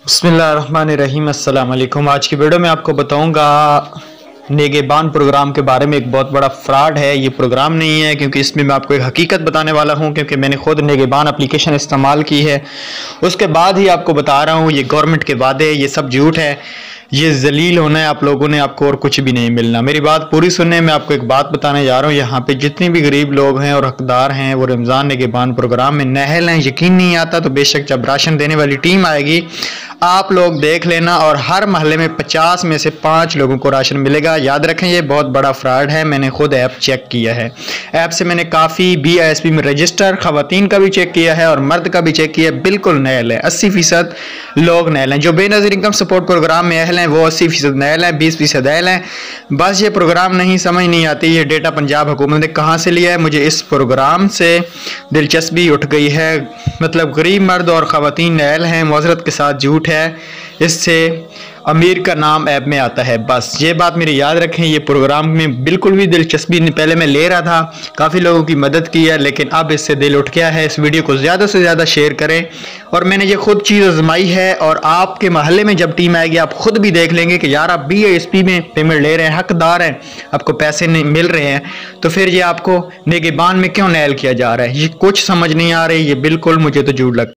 बिस्मिल्लाहिर्रहमानिर्रहीम। अस्सलाम वालेकुम। आज की वीडियो में आपको बताऊंगा नेगेबान प्रोग्राम के बारे में। एक बहुत बड़ा फ्रॉड है ये प्रोग्राम, नहीं है, क्योंकि इसमें मैं आपको एक हकीकत बताने वाला हूं, क्योंकि मैंने खुद नेगेबान एप्लीकेशन इस्तेमाल की है। उसके बाद ही आपको बता रहा हूं, ये गवर्नमेंट के वादे, ये सब झूठ है। ये जलील होना है आप लोगों ने, आपको और कुछ भी नहीं मिलना। मेरी बात पूरी सुनने। मैं आपको एक बात बताने जा रहा हूँ। यहाँ पे जितने भी गरीब लोग हैं और हकदार हैं वो रमज़ान नेगेबान प्रोग्राम में नाअहल हैं। यकीन नहीं आता तो बेशक जब राशन देने वाली टीम आएगी आप लोग देख लेना, और हर महल्ले में 50 में से 5 लोगों को राशन मिलेगा। याद रखें, ये बहुत बड़ा फ्रॉड है। मैंने खुद ऐप चेक किया है। ऐप से मैंने काफ़ी BISP में रजिस्टर ख़वातीन का भी चेक किया है और मर्द का भी चेक किया है। बिल्कुल नाअहल है। 80% लोग नाअहल हैं। जो बेनज़ीर इनकम सपोर्ट प्रोग्राम में अहल हैं वो 80% नाअहल हैं, 20% अहल हैं। बस ये प्रोग्राम नहीं समझ नहीं आती, ये डेटा पंजाब हुकूमत ने कहाँ से लिया है। मुझे इस प्रोग्राम से दिलचस्पी उठ गई है। मतलब गरीब मर्द और ख़वातीन नाअहल हैं, मुआज़रत के साथ झूठ है। इससे अमीर का नाम ऐप में आता है। बस ये बात मेरी याद रखें। ये प्रोग्राम में बिल्कुल भी दिलचस्पी नहीं। पहले मैं ले रहा था, काफ़ी लोगों की मदद की है, लेकिन अब इससे दिल उठ गया है। इस वीडियो को ज़्यादा से ज़्यादा शेयर करें। और मैंने ये खुद चीज़ आजमाई है, और आपके महल्ले में जब टीम आएगी आप खुद भी देख लेंगे कि यार आप BISP में पेमेंट ले रहे हैं, हकदार हैं, आपको पैसे नहीं मिल रहे हैं, तो फिर ये आपको नेगेबान में क्यों नाअहल किया जा रहा है। ये कुछ समझ नहीं आ रही। ये बिल्कुल मुझे तो झूठ लगता है।